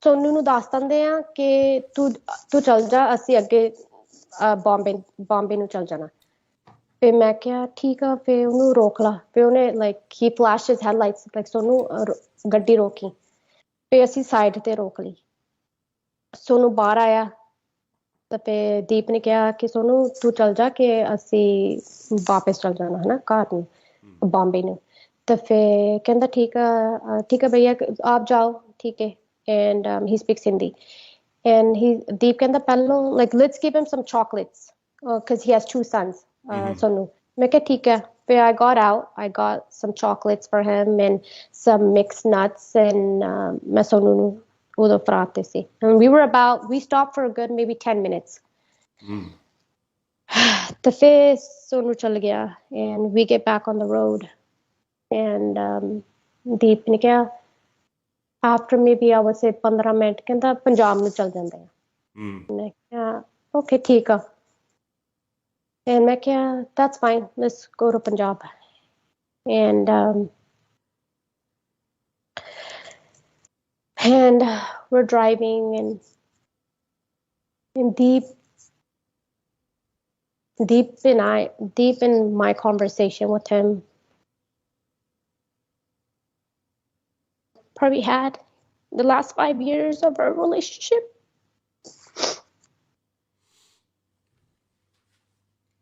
ਸੋਨੂੰ ਨੂੰ ਦੱਸ ਦਿੰਦੇ ਆ ਕਿ ਤੂੰ ਚੱਲ ਜਾ, ਅਸੀਂ ਅੱਗੇ ਬੰਬੇ ਨੂੰ ਚੱਲ ਜਾਣਾ। ਫਿਰ ਮੈਂ ਕਿਹਾ ਠੀਕ ਆ, ਫਿਰ ਉਹਨੂੰ ਰੋਕ ਲਾ। ਫਿਰ ਉਹਨੇ like he flash his headlights like ਸੋਨੂੰ ਗੱਡੀ ਰੋਕੀ। ਫਿਰ ਅਸੀਂ ਸਾਈਡ ਤੇ ਰੋਕ ਲਈ। ਸੋਨੂੰ ਬਾਹਰ ਆਇਆ ਤਾਂ ਫਿਰ ਦੀਪ ਨੇ ਕਿਹਾ ਕਿ ਸੋਨੂੰ ਤੂੰ ਚੱਲ ਜਾ ਕਿ ਅਸੀਂ ਵਾਪਸ ਚੱਲ ਜਾਣਾ ਹੈ ਨਾ ਘਰ ਨੂੰ, ਬੰਬੇ ਨੂੰ। तो फिर कहता ठीक है भैया आप जाओ, ठीक है। And he speaks Hindi, and Deep कहता पहलो like let's give him some chocolates because he has two sons, Sonu। मैं कहा ठीक है। फिर I got out, I got some chocolates for him and some mixed nuts, and मैं सोनू ਨੂੰ ਉਦੋਂ ਫਰਾਤੇ ਸੀ। And we stopped for a good maybe 10 minutes। तो फिर सोनू चल गया and we get back on the road। And Deep ने कहा after maybe I would say 15 minute कहता पंजाब ਨੂੰ चल ਜਾਂਦੇ ਆ। मैं कहा okay ठीक ਆ। and मैं कहा that's fine, let's go to Punjab। and we're driving, and Deep in my conversation with him probably had the last 5 years of our relationship।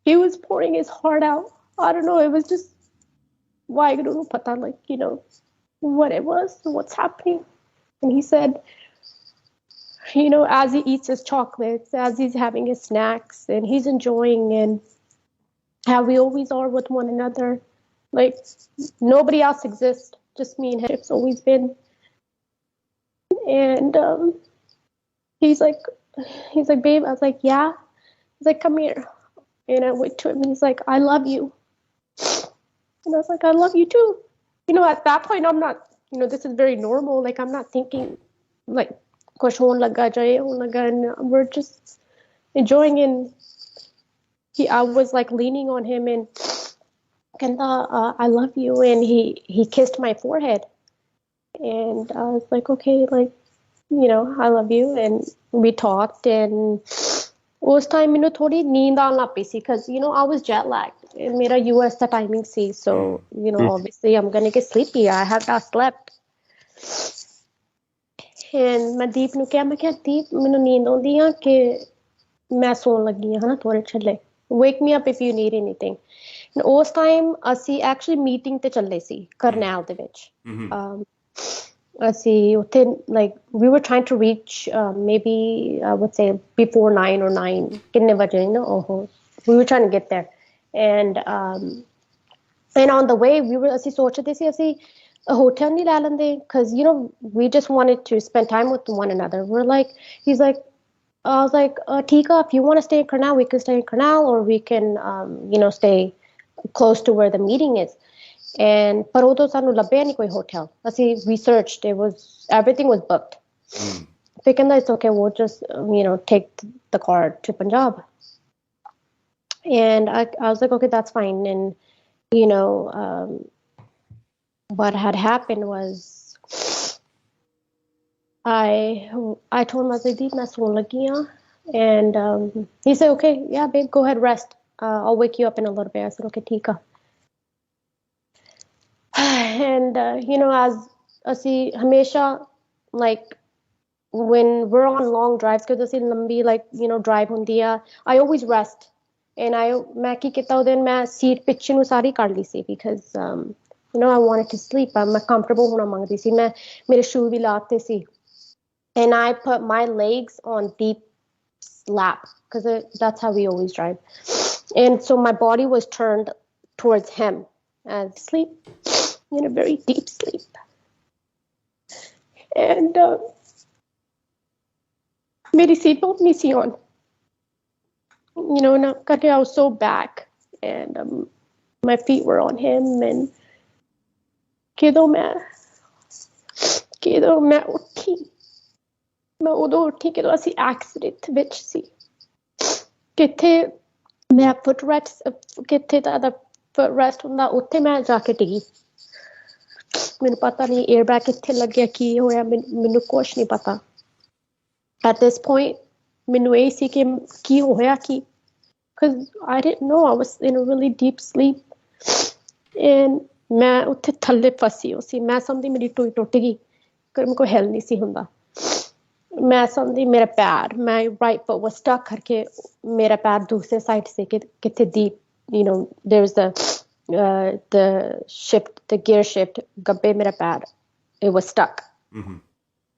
He was pouring his heart out. I don't know, it was just why I don't know pata, like what it was, what's happening। And he said, as he eats his chocolates, as he's having his snacks, and he's enjoying, and how we always are with one another, like nobody else exists, just me and him, it's always been। And he's like babe, I was like yeah। He's like come here, and I went to him and he's like I love you, and I was like I love you too। At that point I'm not, this is very normal, like I'm not thinking like kuch hone laga jaye hone laga, and we're just enjoying। And I was like leaning on him and kanda I love you, and he kissed my forehead, and I was like okay, like I love you। And we talked, and उस time मैंने थोड़ी नींद आने लग पई सी because I was jet lagged, मेरा US का timing C, so obviously I'm gonna get sleepy, I have not slept। and मैं दीप ਨੂੰ ਕਿਹਾ, ਮੈਂ ਕਿਹਾ दीप ਮੈਨੂੰ ਨੀਂਦ ਆਉਂਦੀ ਆ ਕਿ ਮੈਂ ਸੌਣ ਲੱਗੀ ਆ ਹਨਾ, ਥੋੜੇ ਛੱਲੇ wake me up if you need anything। ਉਸ ਟਾਈਮ ਅਸੀਂ actually meeting ਤੇ ਚੱਲੇ ਸੀ ਕਰਨੈਲ ਦੇ ਵਿੱਚ। ਅਸੀਂ ਉੱਥੇ like we were trying to reach maybe I would say before 9 or 9 ਕਿੰਨੇ ਵਜੇ we were trying to get there। and on the way ਅਸੀਂ ਸੋਚਦੇ ਸੀ ਅਸੀਂ hotel ਨਹੀਂ ਲੈ ਲੈਂਦੇ because we just wanted to spend time with one another। he's like I was like ਠੀਕ ਆ, if you want to stay in Karnal we can stay in Karnal, or we can stay close to where the meeting is। and ਪਰ ਉਦੋਂ ਸਾਨੂੰ ਲੱਭਿਆ ਨਹੀਂ ਕੋਈ hotel। ਅਸੀਂ we searched, everything was booked। ਫਿਰ ਕਹਿੰਦਾ it's okay, we'll just take the car to Punjab। and I was like okay, that's fine। and what had happened was I told him I was like Deep मैं सोने लगी हाँ। and he said okay yeah babe, go ahead, rest, I'll wake you up in a little bit। I said okay ठीक आ। and as ਅਸੀਂ ਹਮੇਸ਼ਾ like when we're on long drives because ਅਸੀਂ ਲੰਬੀ like drive ਹੁੰਦੀ ਆ, I always rest। and ਮੈਂ ਕੀ ਕੀਤਾ ਉਹਦੇ ਦਿਨ, ਮੈਂ ਸੀਟ ਪਿੱਛੇ ਨੂੰ ਸਾਰੀ ਕੱਢ ਲਈ ਸੀ because I wanted to sleep। ਮੈਂ comfortable ਹੋਣਾ ਮੰਗਦੀ ਸੀ, ਮੈਂ ਮੇਰੇ ਸ਼ੂ ਵੀ ਲਾਤੇ ਸੀ। and I put my legs on Deep's lap because that's how we always drive। and so my body was turned towards him and sleep in a very deep sleep। and मेरी seatbelt नहीं सी on, and I was so back, and my feet were on him। and ਕਿਦੋਂ ਮੈਂ ਉੱਠੀ, ਮੈਂ ਉਦੋਂ ਉੱਠੀ ਕਿਦੋਂ ਅਸੀਂ ਐਕਸੀਡੈਂਟ ਵਿੱਚ ਸੀ। ਕਿੱਥੇ ਮੈਂ ਕਿੱਥੇ ਦਾ ਫੁੱਟ ਰੈਸਟ ਹੁੰਦਾ, ਉੱਥੇ ਮੈਂ ਜਾ ਕੇ ਡਿੱਗੀ। ਮੈਨੂੰ ਪਤਾ ਨਹੀਂ 에ਅਰ ਬੈਗ ਕਿੱਥੇ ਲੱਗਿਆ, ਕੀ ਹੋਇਆ, ਮੈਨੂੰ ਕੁਛ ਨਹੀਂ ਪਤਾ। At this point, ਮੈਨੂੰ ਇਹ ਸੀ ਕਿ ਕੀ ਹੋਇਆ ਕੀ, because I didn't know, I was in a really deep sleep. And ਮੈਂ ਉੱਥੇ ਥੱਲੇ ਫਸੀ ਹੋ ਸੀ, ਮੈਂ ਸਮਝਦੀ ਮੇਰੀ ਟੂਈ ਟੁੱਟ ਗਈ, ਕਿ ਮੇਰੇ ਕੋਲ ਹਿੱਲ ਨਹੀਂ ਸੀ ਹੁੰਦਾ। ਮੈਂ ਸਮਝਦੀ ਮੇਰਾ ਪੈਰ, my right foot was stuck ਕਰਕੇ ਮੇਰਾ ਪੈਰ ਦੂਸਰੇ ਸਾਈਡ ਸੀ ਕਿ ਕਿੱਥੇ deep, you know, there's the shift, the gear shift, ਗੱਬੇ ਮੇਰਾ ਪੈਰ, it was stuck.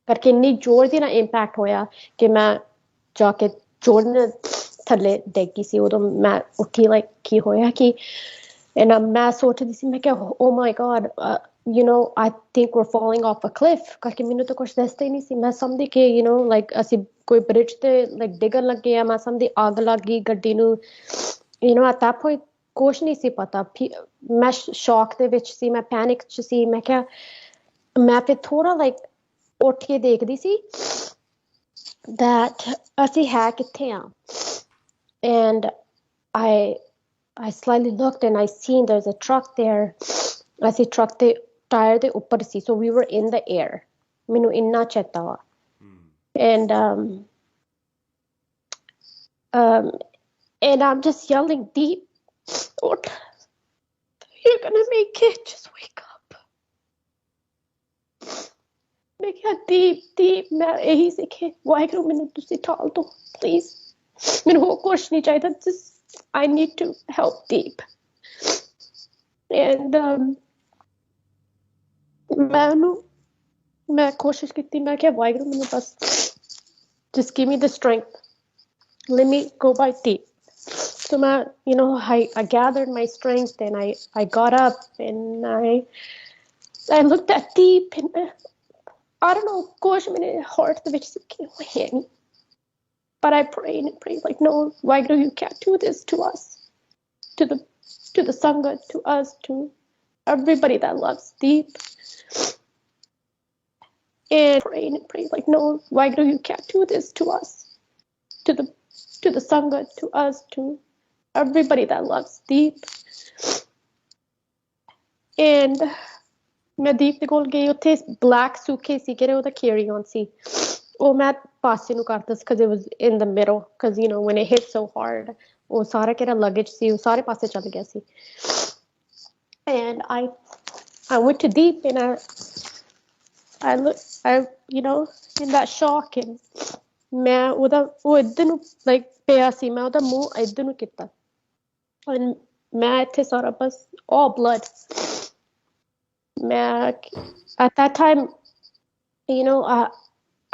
ਕਰਕੇ ਇੰਨੀ ਜ਼ੋਰ ਦੀ ਨਾ ਇੰਪੈਕਟ ਹੋਇਆ ਕਿ ਮੈਂ ਜਾ ਕੇ ਜ਼ੋਰ ਨਾਲ ਥੱਲੇ ਡਿੱਗ ਗਈ ਸੀ। ਉਦੋਂ ਮੈਂ ਉੱਠੀ ਲਾਈਕ ਕੀ ਹੋਇਆ ਕਿ ਮੈਂ ਸੋਚਦੀ ਸੀ, ਮੈਂ ਕਿਹਾ oh my god, you know, I think we're falling off a cliff, ਕਰਕੇ ਮੈਨੂੰ ਤਾਂ ਕੁਛ ਦੱਸਦਾ ਹੀ ਨਹੀਂ ਸੀ। ਮੈਂ ਸਮਝਦੀ ਕਿ you know like ਅਸੀਂ ਕੋਈ ਬ੍ਰਿਜ ਤੇ like ਡਿੱਗਣ ਲੱਗੇ ਆ, ਮੈਂ ਸਮਝਦੀ ਅੱਗ ਲੱਗ ਗਈ ਗੱਡੀ ਨੂੰ, you know, at that point ਕੁਛ ਨਹੀਂ ਸੀ ਪਤਾ। ਮੈਂ ਸ਼ੌਕ ਦੇ ਵਿੱਚ ਸੀ, ਮੈਂ ਪੈਨਿਕ ਚ ਸੀ। ਮੈਂ ਕਿਹਾ ਮੈਂ ਫਿਰ ਥੋੜਾ like ਉੱਠ ਕੇ ਦੇਖਦੀ ਸੀ that ਅਸੀਂ ਹੈ ਕਿੱਥੇ ਆ, and I slightly looked and I seen there's a truck there. ਅਸੀਂ truck ਦੇ tire ਦੇ ਉੱਪਰ ਸੀ, so we were in the air. ਮੈਨੂੰ ਇੰਨਾ ਚੇਤਾ ਵਾ। And and I'm just yelling, Deep, you're gonna make it, just wake up. ਮੈਂ ਕਿਹਾ Deep, ਮੈਂ ਇਹੀ ਸਿੱਖੇ, ਵਾਹਿਗੁਰੂ ਮੈਨੂੰ ਤੁਸੀਂ ਠਾਲ ਦੋ please, ਮੈਨੂੰ ਹੋਰ ਕੁਛ ਨਹੀਂ ਚਾਹੀਦਾ, just I need to help Deep. And ਮੈਂ ਕੋਸ਼ਿਸ਼ ਕੀਤੀ, ਮੈਂ ਕਿਹਾ ਵਾਹਿਗੁਰੂ ਮੈਨੂੰ ਬਸ just give me the strength, let me go by Deep. So you know, I gathered my strength and I got up and I looked at Deep and I don't know, gosh, my heart the which came, but I prayed and prayed like, no, Wagner, you can't do this to us, to the Sangha, to us, to everybody that loves Deep. And prayed like, no, Wagner, you can't do this to us, to the Sangha, to us, to everybody that loves Deep. And ਮੈਂ ਦੀਪ ਦੇ ਕੋਲ ਗਈ, ਉੱਥੇ black ਸੂਕੇ ਸੀ ਕਿਹੜੇ, ਉਹਦਾ carry on ਸੀ, ਉਹ ਮੈਂ ਪਾਸੇ ਨੂੰ ਕਰਤਾ ਸੀ because it was in the middle, because you know when it hit so hard, ਉਹ ਸਾਰਾ ਕਿਹੜਾ luggage ਸੀ ਉਹ ਸਾਰੇ ਪਾਸੇ ਚੱਲ ਗਿਆ ਸੀ। And I went to Deep and I you know in that shock, and ਮੈਂ ਉਹ ਇੱਧਰ ਨੂੰ like ਪਿਆ ਸੀ, ਮੈਂ ਉਹਦਾ ਮੂੰਹ ਇੱਧਰ ਨੂੰ ਕੀਤਾ, and ਮੈਂ ਇੱਥੇ ਸਾਰਾ ਬਸ all blood. At that time, you know,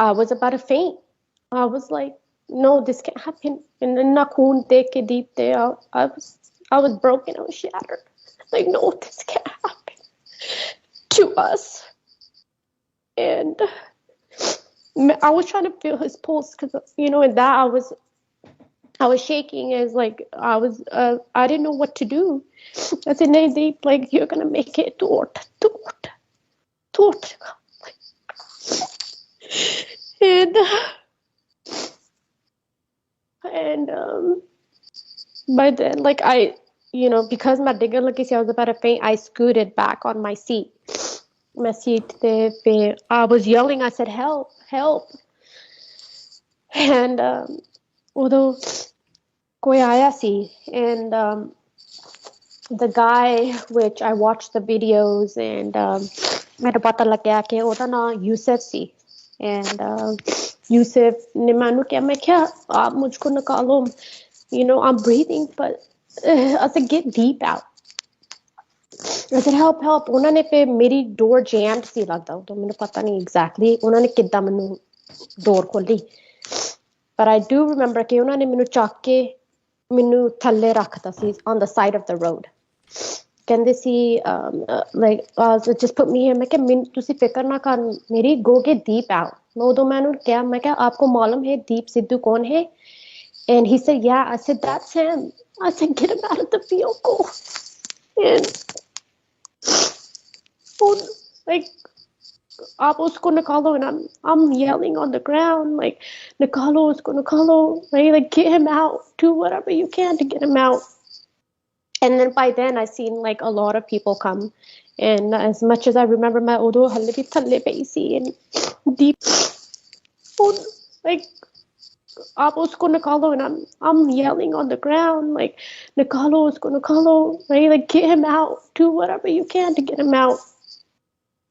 I was about to faint. I was like, no, this can't happen. And then Nakoon take it deep there. I was broken. I was shattered. Like, no, this can't happen to us. And I was trying to feel his pulse because, you know, in that I was shaking. As like I didn't know what to do. I said, "Nay, Deep, like you're gonna make it, tort." And by then, like you know, because my digger lucky I was about to faint, I scooted back on my seat. I was yelling. I said, "Help!" And although koi aaya si, and the guy, which I watched the videos, and मेरे पता लग गया कि ਉਹਦਾ नाम यूसुफ सी, and Yusuf ने मैंने क्या, मैं क्या आप मुझको निकालो, you know, I'm breathing, but I said, get Deep out. I said, help. ਉਹਨਾਂ ਨੇ पे मेरी door jammed ਸੀ ਲੱਗਦਾ, ਉਦੋਂ ਮੈਨੂੰ ਪਤਾ ਨਹੀਂ exactly ਉਹਨਾਂ ਨੇ ਕਿੱਦਾਂ ਮੈਨੂੰ door ਖੋਲੀ, but I do remember ਕਿ ਉਹਨਾਂ ਨੇ ਮੈਨੂੰ ਚੱਕ ਕੇ ਮੈਨੂੰ ਥੱਲੇ ਰੱਖਤਾ ਸੀ on the side of the road. ਕਹਿੰਦੇ ਸੀ like just put me here. ਮੈਂ ਕਿਹਾ ਤੁਸੀਂ ਫਿਕਰ ਨਾ ਕਰ ਮੇਰੀ, go get Deep out. ਮੈਂ ਉਦੋਂ ਮੈਨੂੰ ਕਿਹਾ, ਮੈਂ ਕਿਹਾ आपको मालूम है Deep सिद्धू कौन है? And he said, yeah. I said, that's him. I said, get him out of the vehicle. And like आप उसको निकालो, and I'm yelling on the ground like निकालो उसको, निकालो, like get him out, do whatever you can to get him out. And then by then I seen like a lot of people come, and as much as I remember my odo halle bhi thalle pe si, and Deep like आप उसको निकालो, and I'm yelling on the ground like निकालो उसको निकालो, right? Like get him out, do whatever you can to get him out.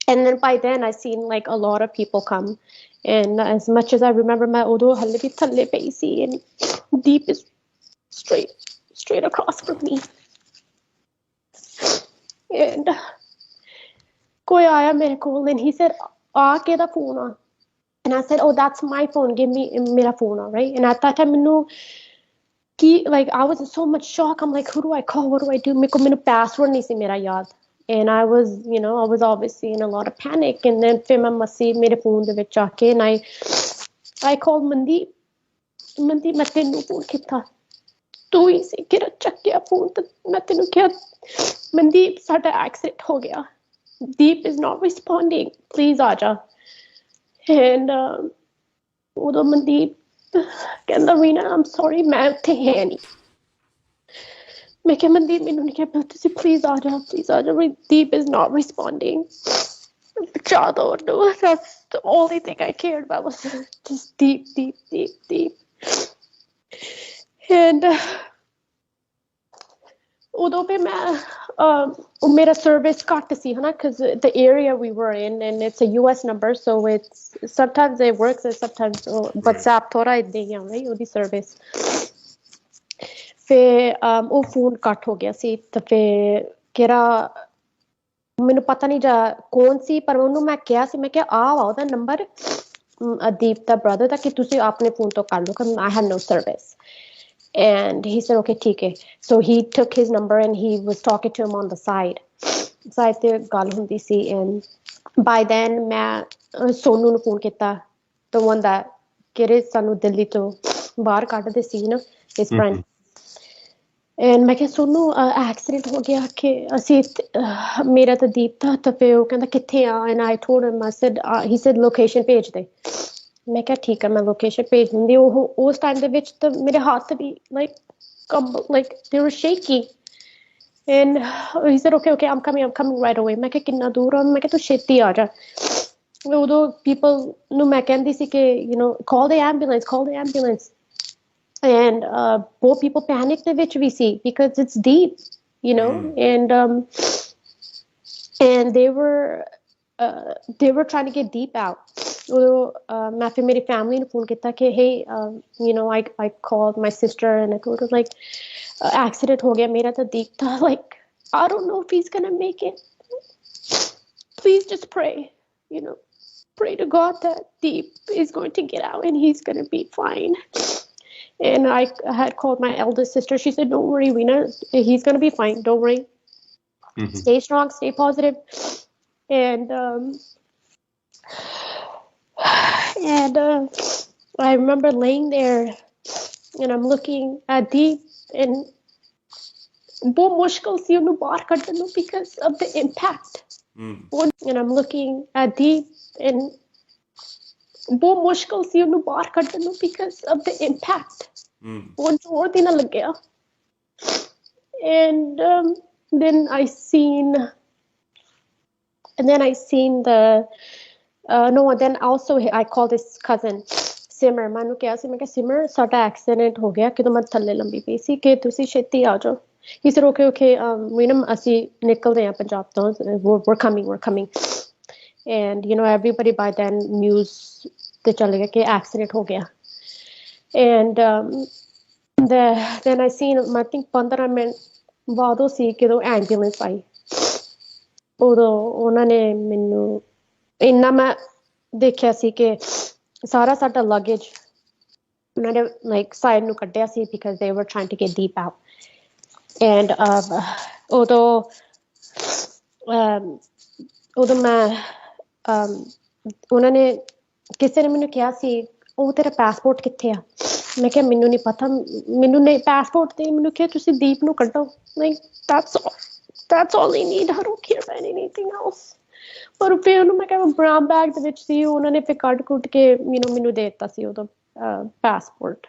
And then by then I seen like a lot of people come, and as much as I remember my udo halle bhi thalle pe si, and Deep is straight across from me, and koi aaya mere ko, and he said aa keda phone aa, and I said, oh, that's my phone, give me mera phone aa, right? And at that time menu like I was in so much shock. I'm like, who do I call? What do I do? Mera password nahi si mera yaad. And I was, I was obviously in a lot of panic. And then फिर मैं मसी मेरे phone ਦੇ ਵਿੱਚ ਆ ਕੇ, and I called Mandeep. Mandeep, मैं तेनू phone ਕੀਤਾ, तू ही ਸੀ ਕਿਹੜਾ ਚੱਕਿਆ phone, ਤੇ ਮੈਂ ਤੈਨੂੰ ਕਿਹਾ Mandeep ਸਾਡਾ accident ਹੋ ਗਿਆ, Deep is not responding, please ਆ ਜਾ. And ਉਦੋਂ Mandeep ਕਹਿੰਦਾ Reena, I'm sorry, ਮੈਂ ਉੱਥੇ ਹੈ ਨਹੀਂ. मैं क्या Mandeep मैनू नहीं क्या तुसी please आ जा, Deep is not responding. That's the only thing I cared about was just deep. And although my service cut to see, because the area we were in, and it's a US number, so it's sometimes it works and sometimes WhatsApp thoda idda hi right odi service. फिर वो phone cut हो गया सी, तो फिर केरा ਮੈਨੂੰ ਪਤਾ ਨਹੀਂ ਜਾ ਕੌਣ ਸੀ, ਪਰ ਉਹਨੂੰ ਮੈਂ ਕਿਹਾ ਸੀ, ਮੈਂ ਕਿਹਾ ਆ ਉਹਦਾ ਨੰਬਰ Deep ਦਾ brother ਦਾ, ਕਿ ਤੁਸੀਂ ਆਪਣੇ ਫੋਨ ਤੋਂ ਕਰ ਲਓ, ਕਿ I had no service. And he said okay ठीक है, so he took his number and he was talking to him on the side ਤੇ ਗੱਲ ਹੁੰਦੀ ਸੀ. And by then ਮੈਂ ਸੋਨੂ ਨੂੰ ਫੋਨ ਕੀਤਾ, the one that ਕਿਹੜੇ ਸਾਨੂੰ ਦਿੱਲੀ ਤੋਂ ਬਾਹਰ ਕੱਢਦੇ ਸੀ ਨਾ, his friend. And ਮੈਂ ਕਿਹਾ ਸੋਨੂ ਐਕਸੀਡੈਂਟ ਹੋ ਗਿਆ, ਕਿ ਅਸੀਂ ਮੇਰਾ ਤਾਂ Deep ਦਾ, ਤਾਂ ਫਿਰ ਉਹ ਕਹਿੰਦਾ ਕਿੱਥੇ ਆ, and I told him, I said he said location ਭੇਜ ਦੇ. ਮੈਂ ਕਿਹਾ ਠੀਕ ਹੈ, ਮੈਂ ਲੋਕੇਸ਼ਨ ਭੇਜ ਦਿੰਦੀ. ਉਹ ਉਸ ਟਾਈਮ ਦੇ ਵਿੱਚ ਤਾਂ ਮੇਰੇ ਹੱਥ ਵੀ like they were shaky. And he said okay I'm coming right away. ਮੈਂ ਕਿਹਾ ਕਿੰਨਾ ਦੂਰ ਆ, ਮੈਂ ਕਿਹਾ ਤੂੰ ਛੇਤੀ ਆ ਜਾ. ਉਦੋਂ people ਨੂੰ ਮੈਂ ਕਹਿੰਦੀ ਸੀ ਕਿ call the ambulance. And both people panicked the which we see, because it's deep, and they were trying to get Deep out. मैं फिर मेरी family ने phone किया कि hey, I called my sister and I told her like accident हो गया मेरा, तो Deep था, like I don't know if he's gonna make it, please just pray, pray to God that Deep is going to get out and he's gonna be fine. And I had called my eldest sister. She said, don't worry, Reena, he's going to be fine, don't worry. Stay strong, stay positive. And I remember laying there and I'm looking at Deep, and बहुत मुश्किल सी उन्हें बाहर कढन नूं because of the impact. And I'm looking at Deep, and बहुत मुश्किल सी उन्हें बाहर कढन नूं because of the impact. बहुत जोर दी ना लग्या. And then I seen the no, then also I called his cousin Simmer. मैं उन्हें कहा सी, मैं कहा Simmer साडा एक्सीडेंट हो गया, कि तो मैं थल्ले लंबी पई सी, कि तुसी छेती आ जाओ. He said okay Reena, ਅਸੀਂ ਨਿਕਲਦੇ ਹਾਂ ਪੰਜਾਬ ਤੋਂ, we're coming. And everybody by then news ਤੇ ਚੱਲ ਗਿਆ ਕਿ accident ਹੋ ਗਿਆ. And then I seen, I think 15 minute ਬਾਅਦ ਉਹ ਸੀ ਕਿ ਐਂਬੂਲੈਂਸ ਆਈ. ਉਦੋਂ ਉਹਨਾਂ ਨੇ ਮੈਨੂੰ ਇੰਨਾ ਮੈਂ ਦੇਖਿਆ ਸੀ ਕਿ ਸਾਰਾ ਸਾਡਾ luggage ਉਹਨਾਂ ਨੇ like side ਨੂੰ ਕੱਢਿਆ ਸੀ, because they were trying to get Deep out. And ਉਦੋਂ ਮੈਂ ਉਹਨਾਂ ਨੇ ਕਿਸੇ ਨੇ ਮੈਨੂੰ ਕਿਹਾ ਸੀ, ਉਹ ਤੇਰਾ passport ਕਿੱਥੇ ਆ? ਮੈਂ ਕਿਹਾ ਮੈਨੂੰ ਨਹੀਂ ਪਤਾ, ਮੈਨੂੰ ਨਹੀਂ passport ਤੇ ਮੈਨੂੰ ਕਿਹਾ ਤੁਸੀਂ Deep ਨੂੰ ਕੱਢੋ, like that's all they need, I don't care about anything else. ਪਰ ਫਿਰ ਉਹਨੂੰ ਮੈਂ ਕਿਹਾ brown bag ਦੇ ਵਿੱਚ ਸੀ, ਉਹਨਾਂ ਨੇ ਫਿਰ ਕੱਢ ਕੁੱਟ ਕੇ ਮੈਨੂੰ ਦੇ ਦਿੱਤਾ ਸੀ ਉਦੋਂ passport,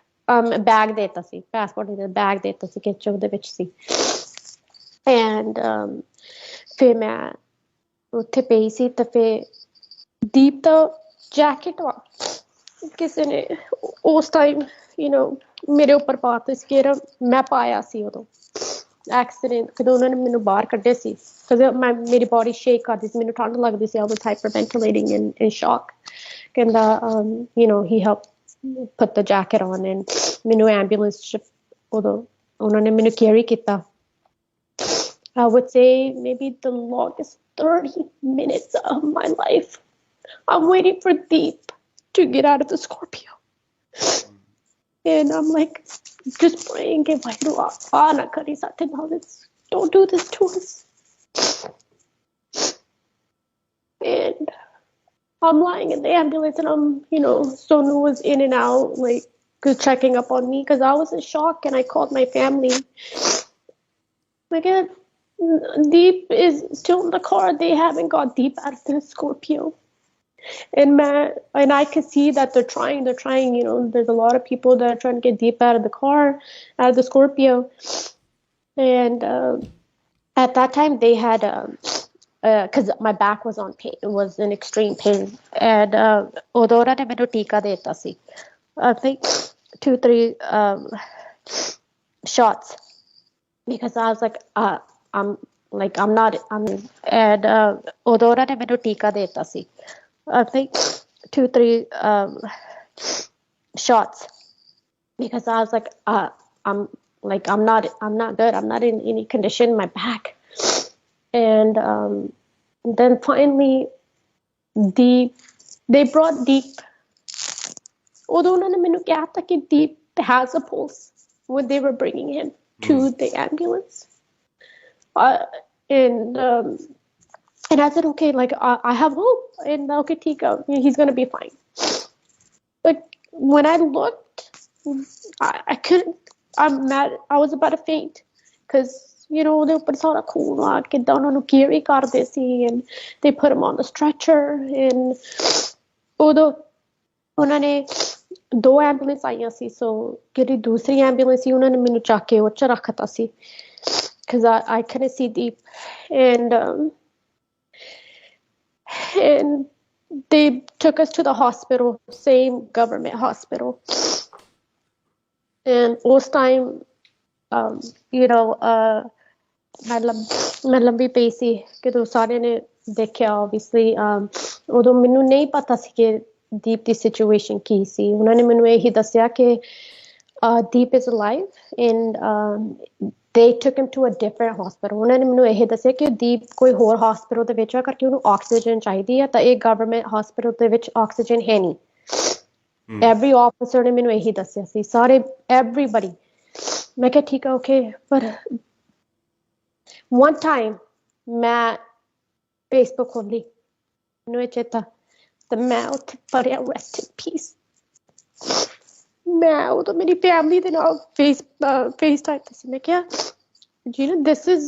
bag ਦੇ ਦਿੱਤਾ ਸੀ, passport ਨਹੀਂ, bag ਦੇ ਦਿੱਤਾ ਸੀ ਕਿ ਉਹਦੇ ਵਿੱਚ ਸੀ. And ਫਿਰ ਮੈਂ ਉੱਥੇ ਪਈ ਸੀ, ਤਾਂ ਫਿਰ Deep ਦਾ jacket ਵਾ ਕਿਸੇ ਨੇ ਉਸ ਟਾਈਮ ਮੇਰੇ ਉੱਪਰ ਪਾਤਾ ਸਕੇਰ ਮੈਂ ਪਾਇਆ ਸੀ ਉਦੋਂ ਐਕਸੀਡੈਂਟ ਕਦੋਂ ਉਹਨਾਂ ਨੇ ਮੈਨੂੰ ਬਾਹਰ ਕੱਢੇ ਸੀ ਮੇਰੀ ਬੋਡੀ ਸ਼ੇਕ ਕਰਦੀ ਸੀ ਮੈਨੂੰ ਠੰਡ ਲੱਗਦੀ ਸੀ I was hyperventilating in shock ਕਹਿੰਦਾ he helped put the jacket on and ਮੈਨੂੰ ambulance ਚ ਉਦੋਂ ਉਹਨਾਂ ਨੇ ਮੈਨੂੰ carry ਕੀਤਾ I would say maybe the longest 30 minutes of my life I'm waiting for Deep to get out of the Scorpio and I'm like just praying que don't do this to us and I'm lying in the ambulance and I'm Sonu was in and out like checking up on me because I was in shock and I called my family like Deep is still in the car they haven't got Deep out of the Scorpio and I can see that they're trying there's a lot of people that are trying to get Deep out of the car out of the Scorpio and at that time they had because my back was on pain it was in extreme pain and odora ne menu tika deta si I think 2-3 shots because I was like I'm not and odora ne menu tika deta si I think 2-3 shots because I was like I'm not good I'm not in any condition my back and then finally they brought Deep although ਉਹਨਾਂ ਨੇ ਮੈਨੂੰ ਕਿਹਾ ਤਾਂ ਕਿ Deep has a pulse when they were bringing him to the ambulance and I said okay like I have hope and okay Tika he's gonna be fine but when I looked I couldn't I'm mad I was about to faint because ਉਹਦੇ ਉੱਪਰ ਸਾਰਾ ਖੂਨ ਆ ਕਿੱਦਾਂ ਉਹਨਾਂ ਨੂੰ carry ਕਰਦੇ ਸੀ and they put him on the stretcher and ਉਦੋਂ ਉਹਨਾਂ ਨੇ 2 ਐਂਬੂਲੈਂਸ ਆਈਆਂ ਸੀ so ਜਿਹੜੀ ਦੂਸਰੀ ਐਂਬੂਲੈਂਸ ਸੀ ਉਹਨਾਂ ਨੇ ਮੈਨੂੰ ਚੱਕ ਕੇ ਉਹ ਚ ਰੱਖਤਾ ਸੀ because I couldn't see Deep and they took us to the hospital same government hospital and ਉਸ time ਮੈਂ ਲੰਬੀ ਪਈ ਸੀ ਕਿਦੋਂ ਸਾਰਿਆਂ ਨੇ ਦੇਖਿਆ obviously ਉਦੋਂ ਮੈਨੂੰ ਨਹੀਂ ਪਤਾ ਸੀ ਕਿ Deep ਦੀ situation ਕੀ ਸੀ ਉਹਨਾਂ ਨੇ ਮੈਨੂੰ ਇਹੀ ਦੱਸਿਆ ਕਿ Deep is alive and they took him to a different hospital ਉਹਨਾਂ ਨੇ ਮੈਨੂੰ ਇਹ ਦੱਸਿਆ ਕਿ Deep ਕੋਈ ਹੋਰ hospital ਦੇ ਵਿੱਚ ਆ ਕਰਕੇ ਉਹਨੂੰ oxygen ਚਾਹੀਦੀ ਹੈ ਤਾਂ ਇਹ government hospital ਦੇ ਵਿੱਚ oxygen ਹੈ ਨਹੀਂ every officer ਨੇ ਮੈਨੂੰ ਇਹੀ ਦੱਸਿਆ ਸੀ ਸਾਰੇ everybody ਮੈਂ ਕਿਹਾ ਠੀਕ ਆ okay ਪਰ one time ਮੈਂ Facebook ਖੋਲੀ ਮੈਨੂੰ ਇਹ ਚੇਤਾ ਤਾਂ ਮੈਂ ਉੱਥੇ ਪੜਿਆ rest in peace ਮੈਂ ਉਦੋਂ ਮੇਰੀ family ਦੇ ਨਾਲ FaceTime ਤੇ ਸੀ ਮੈਂ ਕਿਹਾ this is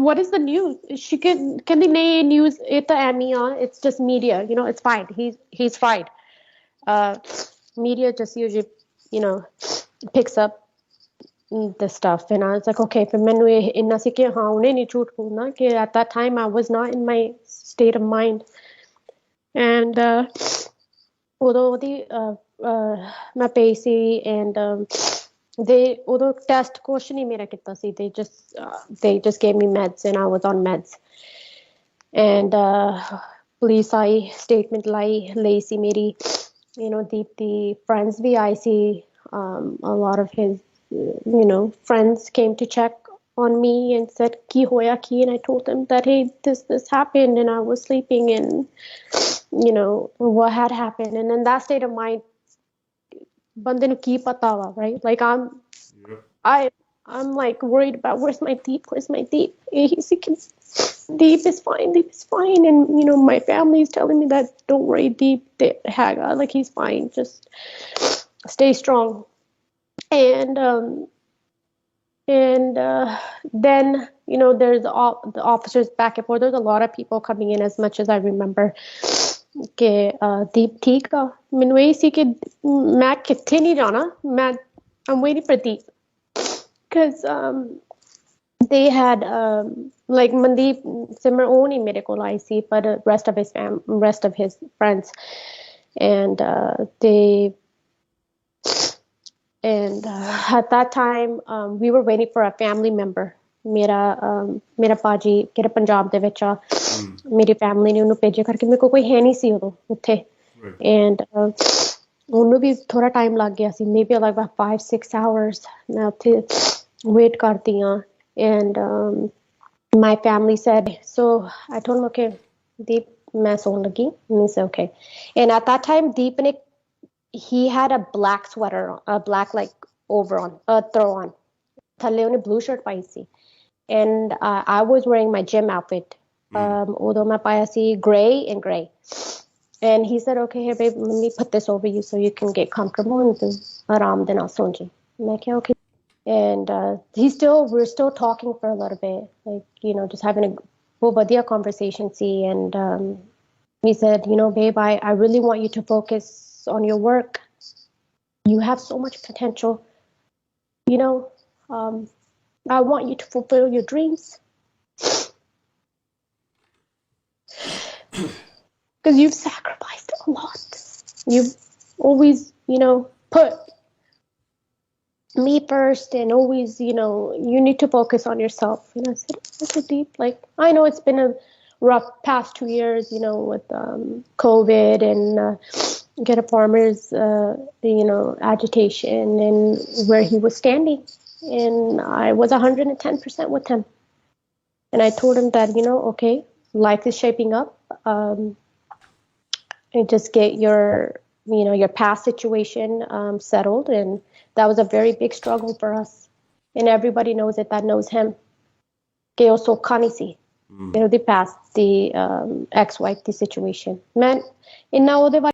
what is the news she ਕਹਿੰਦੀ ਨਹੀਂ news ਇਹ ਤਾਂ ਐਵੇਂ ਆ it's just media it's fine he's fine media just usually picks up the stuff and I was like okay ਫਿਰ ਮੈਨੂੰ ਇਹ ਇੰਨਾ ਸੀ ਕਿ ਹਾਂ ਉਹਨੇ ਨਹੀਂ ਝੂਠ ਬੋਲਣਾ ਕਿ at that time I was not in my state of mind and ਉਦੋਂ ਉਹਦੀ ਮੈਂ ਪਈ ਸੀ and they ਉਦੋਂ test ਕੁਛ ਨਹੀਂ ਮੇਰਾ ਕੀਤਾ ਸੀ they just gave me meds and I was on meds and police I statement ਲਈ ਸੀ ਮੇਰੀ Deep ਦੀ friends ਵੀ ਆਏ ਸੀ a lot of his friends came to check on me and said ki hoya ki and I told them that hey this happened and I was sleeping and what had happened and in that state of mind bande nu ki pata wa right like I'm like worried about where's my Deep Deep is fine and my family is telling me that don't worry Deep haga like he's fine just stay strong and then there's the officers back and forth there's a lot of people coming in as much as I remember ke Deep theek a mainu eh si ke main kithe nahi jana I'm waiting for Deep because they had like Mandeep Simran only mere kol aayi si but rest of his friends and at that time we were waiting for a family member. ਮੇਰਾ ਪਾਜੀ ਕਿਹੜਾ ਪੰਜਾਬ ਦੇ ਵਿੱਚ ਆ ਮੇਰੀ family ਨੇ ਉਹਨੂੰ ਭੇਜਿਆ ਕਰਕੇ ਮੇਰੇ ਕੋਲ ਕੋਈ ਹੈ ਨਹੀਂ ਸੀ ਉਦੋਂ ਉੱਥੇ ਐਂਡ ਉਹਨੂੰ ਵੀ ਥੋੜਾ ਟਾਈਮ ਲੱਗ ਗਿਆ ਸੀ ਮੇਬੀ ਲਾਈਕ 5-6 hours ਮੈਂ ਉੱਥੇ ਵੇਟ ਕਰਦੀ ਆ and my family said so I told him okay Deep ਮੈਂ ਸੌਣ ਲੱਗੀ and he said okay and at that time Deep ne he had a black sweater a black like over on throw on ਥੱਲੇ ਉਹਨੇ blue shirt Bhai C and I was wearing my gym outfit although my ਪਾਇਆ ਸੀ gray and gray and he said okay here babe let me put this over you so you can get comfortable and ਆਰਾਮ ਦੇ ਨਾਲ ਸੌਂ ਜੀ ਮੈਂ ਕਿਹਾ okay and we're still talking for a little bit like you know just having a ਵਧੀਆ conversation see and he said you know babe I really want you to focus on your work you have so much potential you know I want you to fulfill your dreams because you've sacrificed a lot you've always you know put me first and always you know you need to focus on yourself and I said that's so deep like I know it's been a rough past 2 years you know with COVID and get a farmer's you know agitation and where he was standing and I was 110% with him and I told him that you know okay life is shaping up and just get your you know your past situation settled and that was a very big struggle for us and everybody knows it that knows him ਕਿ ਉਹ ਸੌਖਾ ਨਹੀਂ ਸੀ ਉਹਦੇ past the ex-wife the situation ਮੈਂ ਇੰਨਾ ਉਹਦੇ